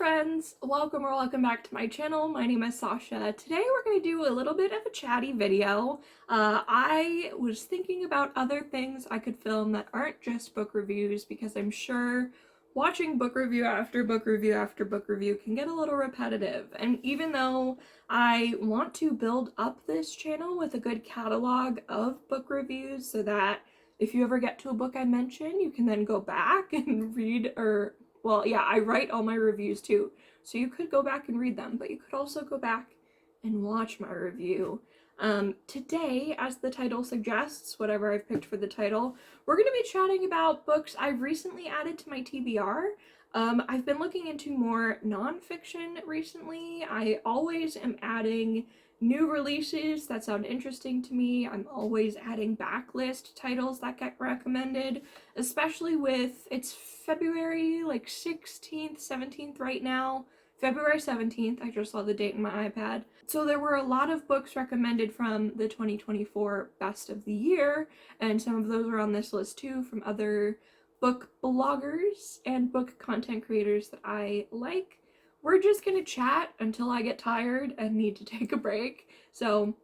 friends! Welcome back to my channel. My name is Sasha. Today we're going to do a little bit of a chatty video. I was thinking about other things I could film that aren't just book reviews because I'm sure watching book review after book review after book review can get a little repetitive. And even though I want to build up this channel with a good catalog of book reviews so that if you ever get to a book I mention, you can then go back and read I write all my reviews too, so you could go back and read them, but you could also go back and watch my review. Today, as the title suggests, whatever I've picked for the title, we're going to be chatting about books I've recently added to my TBR. I've been looking into more nonfiction recently. I always am adding new releases that sound interesting to me. I'm always adding backlist titles that get recommended, especially with, it's February 16th, 17th right now. February 17th, I just saw the date in my iPad. So there were a lot of books recommended from the 2024 Best of the Year, and some of those are on this list too from other book bloggers and book content creators that I like. We're just gonna chat until I get tired and need to take a break. So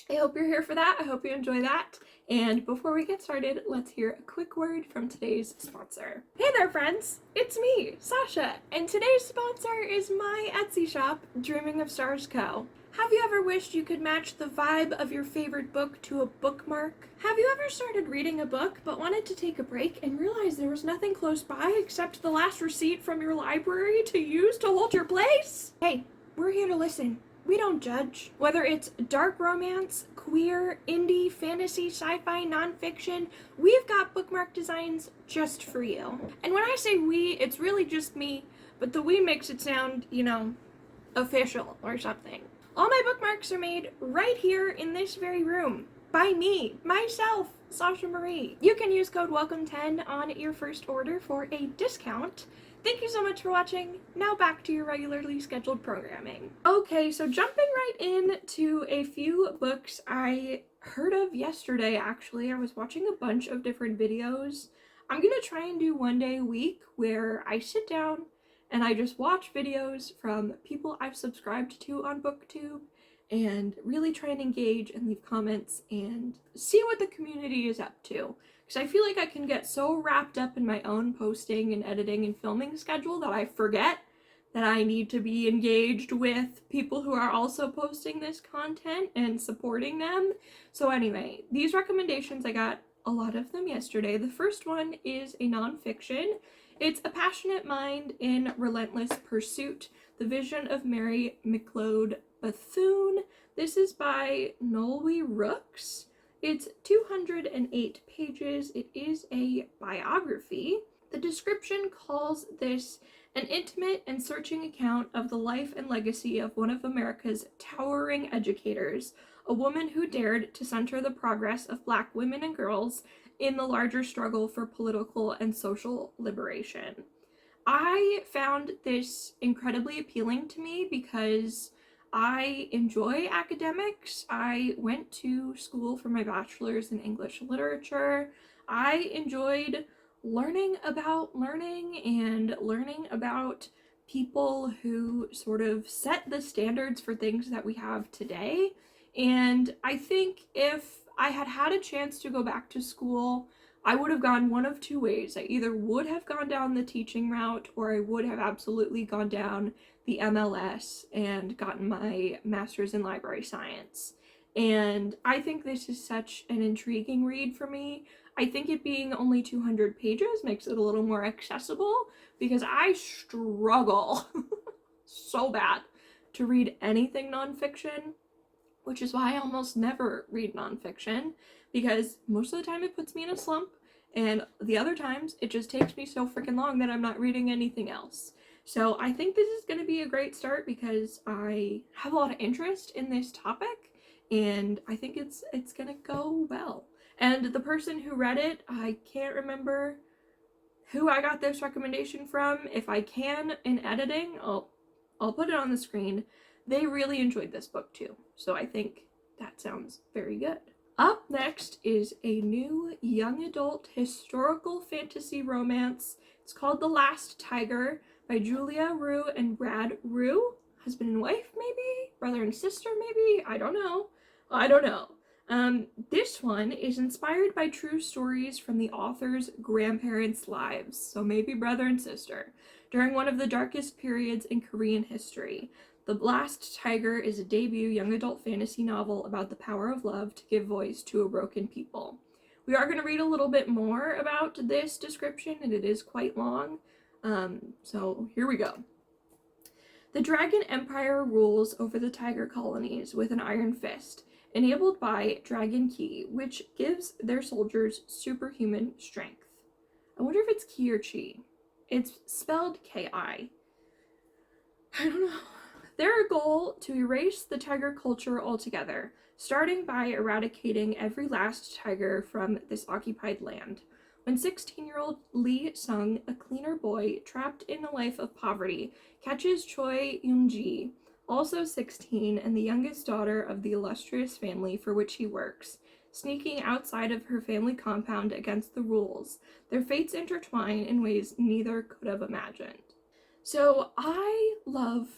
I hope you're here for that. I hope you enjoy that. And before we get started, let's hear a quick word from today's sponsor. Hey there, friends! It's me, Sasha, and today's sponsor is my Etsy shop, Dreaming of Stars Co. Have you ever wished you could match the vibe of your favorite book to a bookmark? Have you ever started reading a book but wanted to take a break and realized there was nothing close by except the last receipt from your library to use to hold your place? Hey, we're here to listen. We don't judge. Whether it's dark romance, queer, indie, fantasy, sci-fi, nonfiction, we've got bookmark designs just for you. And when I say we, it's really just me, but the we makes it sound, official or something. All my bookmarks are made right here in this very room by me, myself, Sasha Marie. You can use code WELCOME10 on your first order for a discount. Thank you so much for watching. Now back to your regularly scheduled programming. Okay, so jumping right into a few books I heard of yesterday, actually. I was watching a bunch of different videos. I'm gonna try and do one day a week where I sit down and I just watch videos from people I've subscribed to on booktube and really try and engage and leave comments and see what the community is up to. Because I feel like I can get so wrapped up in my own posting and editing and filming schedule that I forget that I need to be engaged with people who are also posting this content and supporting them. So anyway, these recommendations, I got a lot of them yesterday. The first one is a nonfiction. It's A Passionate Mind in Relentless Pursuit, The Vision of Mary McLeod Bethune. This is by Nolwe Rooks. It's 208 pages. It is a biography. The description calls this an intimate and searching account of the life and legacy of one of America's towering educators, a woman who dared to center the progress of Black women and girls in the larger struggle for political and social liberation. I found this incredibly appealing to me because I enjoy academics. I went to school for my bachelor's in English literature. I enjoyed learning about learning and learning about people who sort of set the standards for things that we have today. And I think if I had had a chance to go back to school, I would have gone one of two ways. I either would have gone down the teaching route, or I would have absolutely gone down the MLS and gotten my master's in library science. And I think this is such an intriguing read for me. I think it being only 200 pages makes it a little more accessible because I struggle so bad to read anything nonfiction, which is why I almost never read nonfiction, because most of the time it puts me in a slump, and the other times it just takes me so freaking long that I'm not reading anything else. So I think this is going to be a great start because I have a lot of interest in this topic, and I think it's going to go well. And the person who read it, I can't remember who I got this recommendation from. If I can, in editing, I'll put it on the screen. They really enjoyed this book too, so I think that sounds very good. Up next is a new young adult historical fantasy romance. It's called The Last Tiger by Julia Rue and Brad Rue. Husband and wife, maybe? Brother and sister, maybe? I don't know. This one is inspired by true stories from the author's grandparents' lives, so maybe brother and sister, during one of the darkest periods in Korean history. The Last Tiger is a debut young adult fantasy novel about the power of love to give voice to a broken people. We are going to read a little bit more about this description, and it is quite long, so here we go. The Dragon Empire rules over the tiger colonies with an iron fist, enabled by Dragon Ki, which gives their soldiers superhuman strength. I wonder if it's Ki or Chi. It's spelled Ki. I don't know. Their goal to erase the tiger culture altogether, starting by eradicating every last tiger from this occupied land. When 16-year-old Lee Sung, a cleaner boy trapped in a life of poverty, catches Choi Yoon-ji, also 16 and the youngest daughter of the illustrious family for which he works, sneaking outside of her family compound against the rules, their fates intertwine in ways neither could have imagined. So I love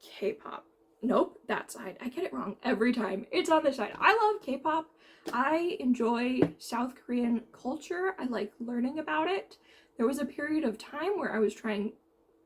K-pop. Nope, that side. I get it wrong every time. It's on this side. I love K-pop. I enjoy South Korean culture. I like learning about it. There was a period of time where I was trying,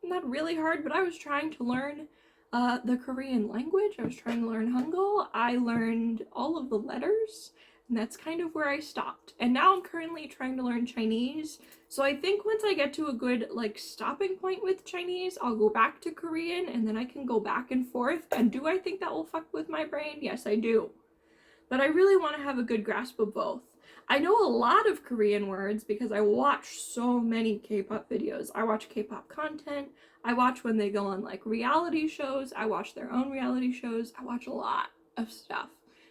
not really hard, but I was trying to learn the Korean language. I was trying to learn Hangul. I learned all of the letters, and that's kind of where I stopped. And now I'm currently trying to learn Chinese. So I think once I get to a good stopping point with Chinese, I'll go back to Korean, and then I can go back and forth. And do I think that will fuck with my brain? Yes, I do. But I really want to have a good grasp of both. I know a lot of Korean words because I watch so many K-pop videos. I watch K-pop content. I watch when they go on reality shows. I watch their own reality shows. I watch a lot of stuff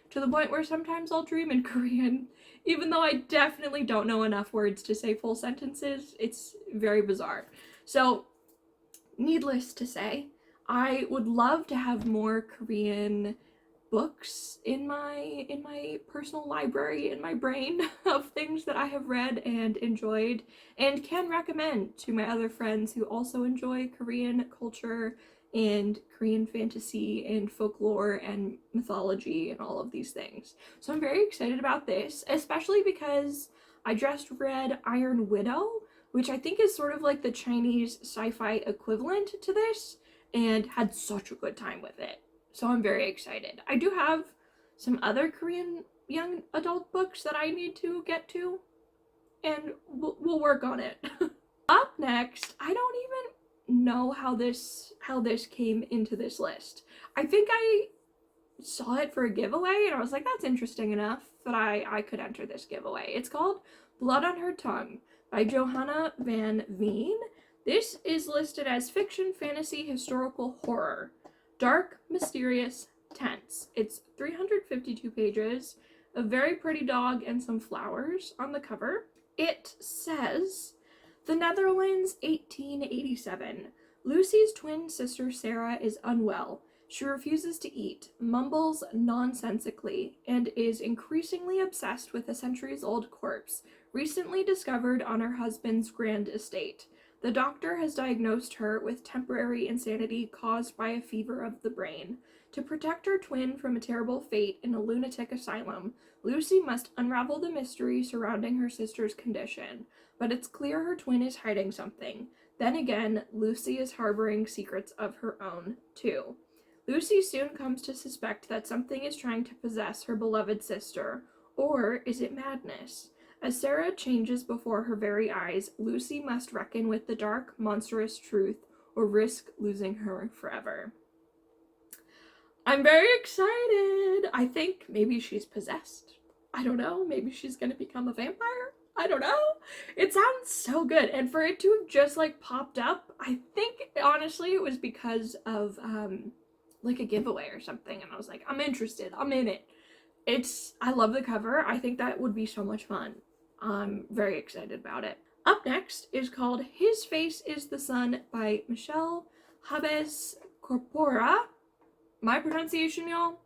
to the point where sometimes I'll dream in Korean, even though I definitely don't know enough words to say full sentences. It's very bizarre. So, needless to say, I would love to have more Korean books in my personal library in my brain of things that I have read and enjoyed and can recommend to my other friends who also enjoy Korean culture and Korean fantasy and folklore and mythology and all of these things. So I'm very excited about this, especially because I just read Iron Widow, which I think is sort of like the Chinese sci-fi equivalent to this, and had such a good time with it. So I'm very excited. I do have some other Korean young adult books that I need to get to, and we'll work on it. Up next, I don't even know how this came into this list. I think I saw it for a giveaway, and I was like, that's interesting enough that I could enter this giveaway. It's called Blood on Her Tongue by Johanna van Veen. This is listed as fiction, fantasy, historical horror. Dark, mysterious, tense. It's 352 pages, a very pretty dog and some flowers on the cover. It says, the Netherlands, 1887. Lucy's twin sister Sarah is unwell. She refuses to eat, mumbles nonsensically, and is increasingly obsessed with a centuries-old corpse, recently discovered on her husband's grand estate. The doctor has diagnosed her with temporary insanity caused by a fever of the brain. To protect her twin from a terrible fate in a lunatic asylum, Lucy must unravel the mystery surrounding her sister's condition. But it's clear her twin is hiding something. Then again, Lucy is harboring secrets of her own, too. Lucy soon comes to suspect that something is trying to possess her beloved sister. Or is it madness? As Sarah changes before her very eyes, Lucy must reckon with the dark, monstrous truth or risk losing her forever. I'm very excited! I think maybe she's possessed. I don't know. Maybe she's gonna become a vampire? I don't know. It sounds so good. And for it to have just popped up, I think honestly it was because of a giveaway or something. And I was like, I'm interested. I'm in it. I love the cover. I think that would be so much fun. I'm very excited about it. Up next is called His Face is the Sun by Michelle Habes Corpora. My pronunciation, y'all,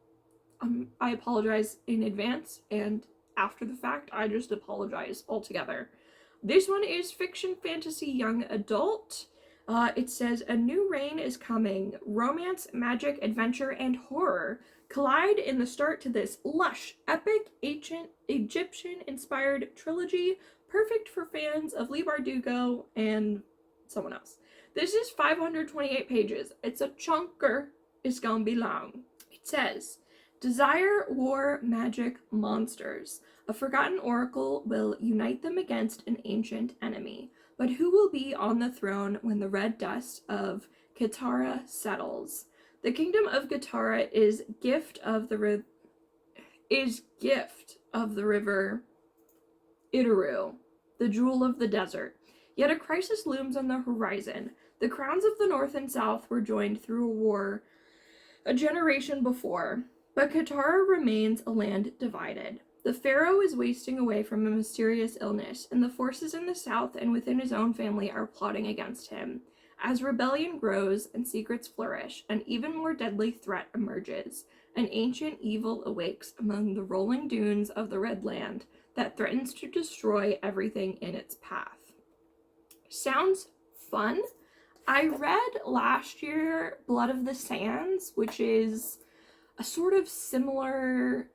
I apologize in advance, and after the fact, I just apologize altogether. This one is fiction, fantasy, young adult. It says, a new reign is coming. Romance, magic, adventure, and horror collide in the start to this lush, epic, ancient, Egyptian-inspired trilogy, perfect for fans of Leigh Bardugo and someone else. This is 528 pages. It's a chunker. It's gonna be long. It says, desire, war, magic, monsters. A forgotten oracle will unite them against an ancient enemy. But who will be on the throne when the red dust of Kitara settles? The kingdom of Kitara is gift of the river Itaru, the jewel of the desert. Yet a crisis looms on the horizon. The crowns of the north and south were joined through a war a generation before, but Kitara remains a land divided. The pharaoh is wasting away from a mysterious illness, and the forces in the south and within his own family are plotting against him. As rebellion grows and secrets flourish, an even more deadly threat emerges. An ancient evil awakes among the rolling dunes of the Red Land that threatens to destroy everything in its path. Sounds fun. I read last year Blood of the Sands, which is a sort of similar,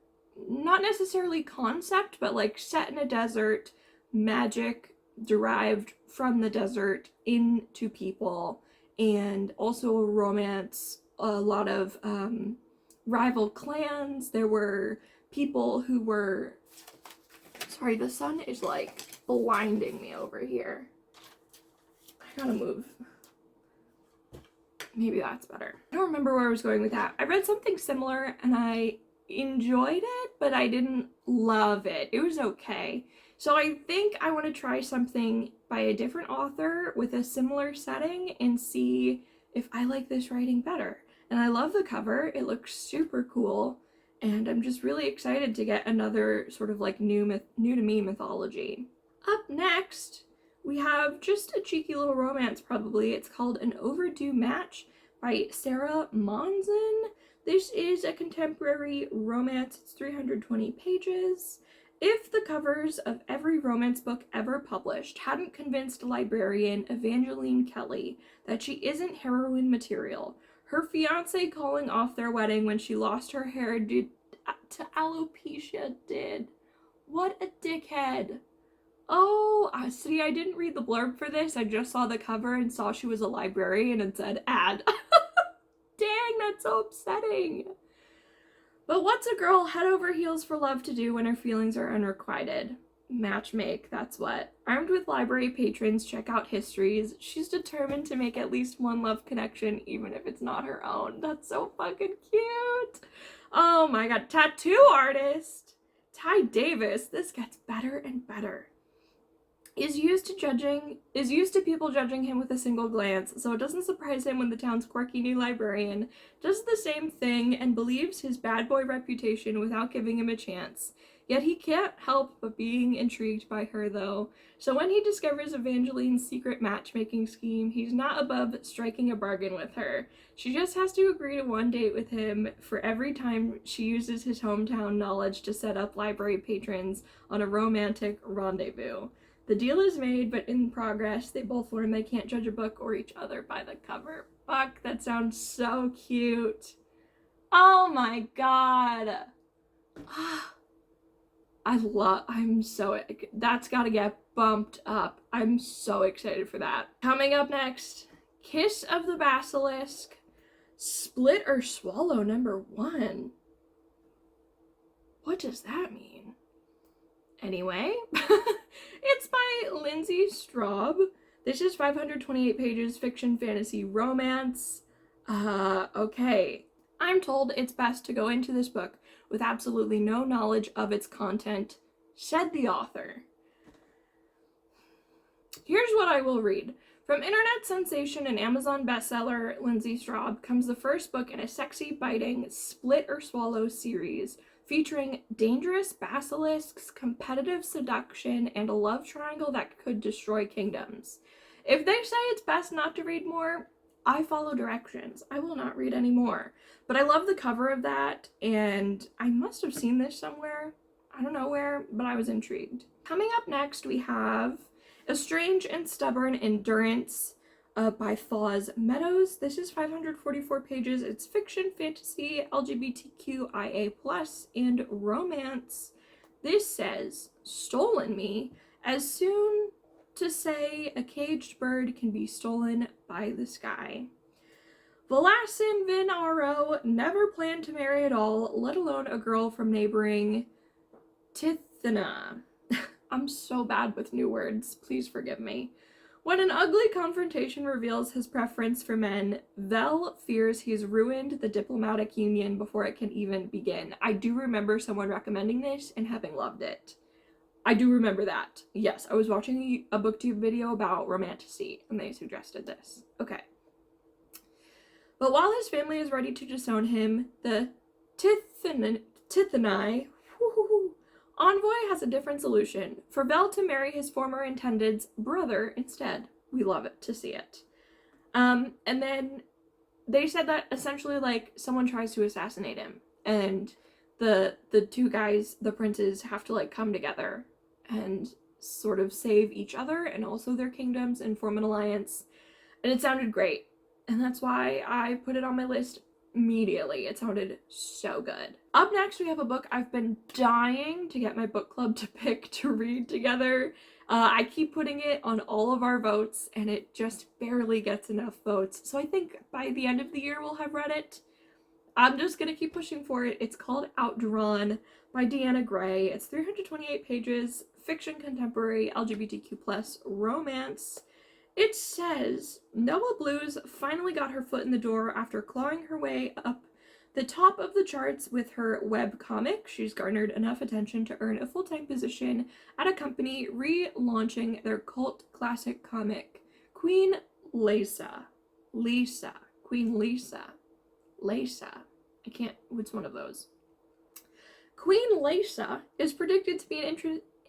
not necessarily concept, but like set in a desert, magic derived from the desert into people, and also a romance, a lot of rival clans. There were people who were, sorry, the sun is like blinding me over here. I gotta move. Maybe that's better. I don't remember where I was going with that. I read something similar and I enjoyed it, but I didn't love it. It was okay. So I think I want to try something by a different author with a similar setting and see if I like this writing better. And I love the cover. It looks super cool. And I'm just really excited to get another sort of like new to me mythology. Up next, we have just a cheeky little romance probably. It's called An Overdue Match by Sarah Monson. This is a contemporary romance. It's 320 pages. If the covers of every romance book ever published hadn't convinced librarian Evangeline Kelly that she isn't heroine material, her fiance calling off their wedding when she lost her hair due to alopecia did. What a dickhead. Oh, see, I didn't read the blurb for this. I just saw the cover and saw she was a librarian and said ad. Dang, that's so upsetting. But what's a girl head over heels for love to do when her feelings are unrequited? Matchmake, that's what. Armed with library patrons, check out histories. She's determined to make at least one love connection, even if it's not her own. That's so fucking cute. Oh my god, tattoo artist Ty Davis. This gets better and better. Is used to people judging him with a single glance, so it doesn't surprise him when the town's quirky new librarian does the same thing and believes his bad boy reputation without giving him a chance. Yet he can't help but being intrigued by her, though. So when he discovers Evangeline's secret matchmaking scheme, he's not above striking a bargain with her. She just has to agree to one date with him for every time she uses his hometown knowledge to set up library patrons on a romantic rendezvous. The deal is made, but in progress, they both learn they can't judge a book or each other by the cover. Fuck, that sounds so cute. Oh my god. That's gotta get bumped up. I'm so excited for that. Coming up next, Kiss of the Basilisk, Split or Swallow #1. What does that mean? Anyway, it's by Lindsay Straub. This is 528 pages, fiction, fantasy, romance. Okay. I'm told it's best to go into this book with absolutely no knowledge of its content, said the author. Here's what I will read. From internet sensation and Amazon bestseller Lindsay Straub comes the first book in a sexy, biting Split or Swallow series, featuring dangerous basilisks, competitive seduction, and a love triangle that could destroy kingdoms. If they say it's best not to read more, I follow directions. I will not read any more. But I love the cover of that, and I must have seen this somewhere. I don't know where, but I was intrigued. Coming up next, we have A Strange and Stubborn Endurance by Foz Meadows. This is 544 pages. It's fiction, fantasy, LGBTQIA+, and romance. This says, stolen me, as soon to say a caged bird can be stolen by the sky. Velasin Vinaro never planned to marry at all, let alone a girl from neighboring Tithna. I'm so bad with new words, please forgive me. When an ugly confrontation reveals his preference for men, Vel fears he's ruined the diplomatic union before it can even begin. I do remember someone recommending this and having loved it. I do remember that. Yes, I was watching a booktube video about romantasy and they suggested this. Okay. But while his family is ready to disown him, the Tithonai envoy has a different solution. For Vel to marry his former intended's brother instead. We love it to see it. And then they said that essentially, like, someone tries to assassinate him. And the two guys, the princes, have to, like, come together and sort of save each other and also their kingdoms and form an alliance. And it sounded great. And that's why I put it on my list immediately. It sounded so good. Up next, we have a book I've been dying to get my book club to pick to read together. I keep putting it on all of our votes, and it just barely gets enough votes. So I think by the end of the year, we'll have read it. I'm just gonna keep pushing for it. It's called Outdrawn by Deanna Gray. It's 328 pages, fiction, contemporary, LGBTQ+ romance. It says, Noah Blues finally got her foot in the door after clawing her way up the top of the charts with her webcomic. She's garnered enough attention to earn a full-time position at a company relaunching their cult classic comic, Queen Lisa. I can't, it's one of those. Queen Lisa is predicted to be an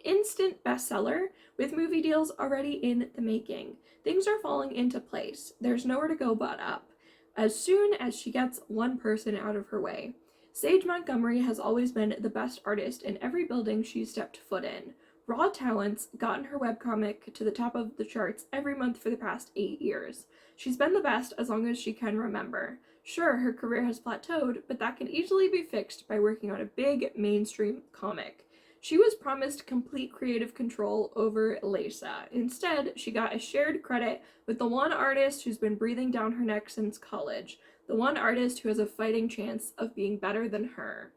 instant bestseller, with movie deals already in the making. Things are falling into place. There's nowhere to go but up, as soon as she gets one person out of her way. Sage Montgomery has always been the best artist in every building she's stepped foot in. Raw talent's gotten her webcomic to the top of the charts every month for the past 8 years. She's been the best as long as she can remember. Sure, her career has plateaued, but that can easily be fixed by working on a big mainstream comic. She was promised complete creative control over Lisa. Instead, she got a shared credit with the one artist who's been breathing down her neck since college. The one artist who has a fighting chance of being better than her.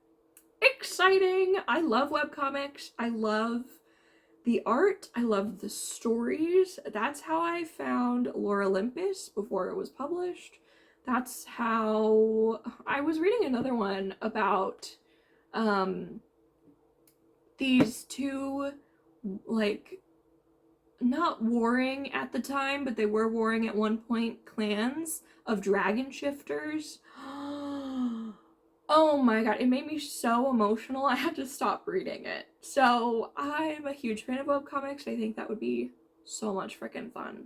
Exciting! I love webcomics. I love the art. I love the stories. That's how I found Lore Olympus before it was published. That's how I was reading another one about these two, like, not warring at the time, but they were warring at one point, clans of dragon shifters. Oh my god, it made me so emotional. I had to stop reading it. So I'm a huge fan of webcomics. I think that would be so much freaking fun.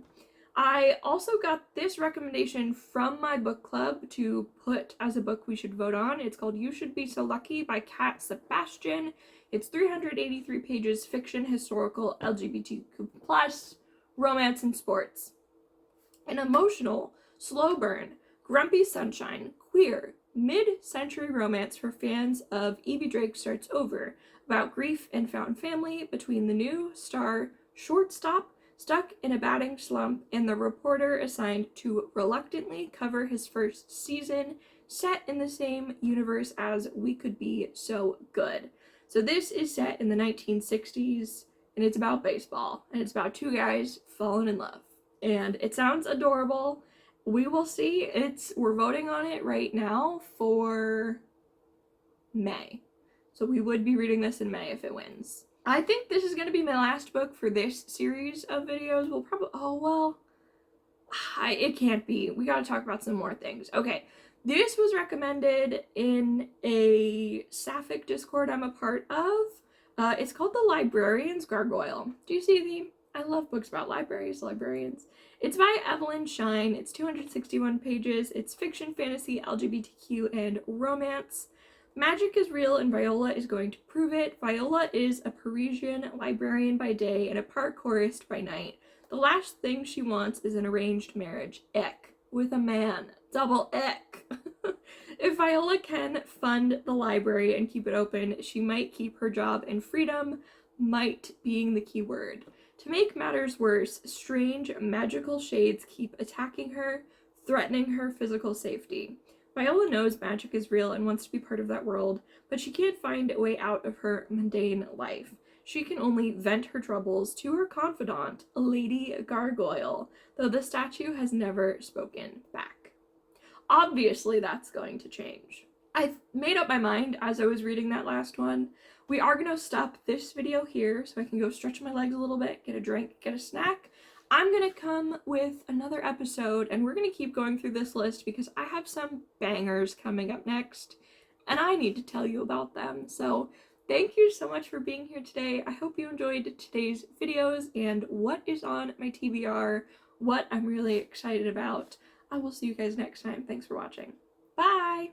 I also got this recommendation from my book club to put as a book we should vote on. It's called You Should Be So Lucky by Kat Sebastian. It's 383 pages, fiction, historical, LGBTQ+, romance, and sports. An emotional, slow burn, grumpy sunshine, queer, mid-century romance for fans of Evie Drake Starts Over, about grief and found family between the new star shortstop stuck in a batting slump and the reporter assigned to reluctantly cover his first season, set in the same universe as We Could Be So Good. So this is set in the 1960s, and it's about baseball, and it's about two guys falling in love. And it sounds adorable. We will see. We're voting on it right now for May. So we would be reading this in May if it wins. I think this is going to be my last book for this series of videos. We'll probably, it can't be. We got to talk about some more things. Okay. This was recommended in a Sapphic Discord I'm a part of. It's called The Librarian's Gargoyle. Do you see the... I love books about librarians. It's by Evelyn Shine. It's 261 pages. It's fiction, fantasy, LGBTQ, and romance. Magic is real and Viola is going to prove it. Viola is a Parisian librarian by day and a parkourist by night. The last thing she wants is an arranged marriage. Ick. With a man. Double ick. If Viola can fund the library and keep it open, she might keep her job and freedom, might being the key word. To make matters worse, strange magical shades keep attacking her, threatening her physical safety. Viola knows magic is real and wants to be part of that world, but she can't find a way out of her mundane life. She can only vent her troubles to her confidant, a lady gargoyle, though the statue has never spoken back. Obviously, that's going to change. I made up my mind as I was reading that last one. We are going to stop this video here so I can go stretch my legs a little bit, get a drink, get a snack. I'm going to come with another episode and we're going to keep going through this list because I have some bangers coming up next and I need to tell you about them. So thank you so much for being here today. I hope you enjoyed today's videos and what is on my TBR, what I'm really excited about. I will see you guys next time. Thanks for watching. Bye!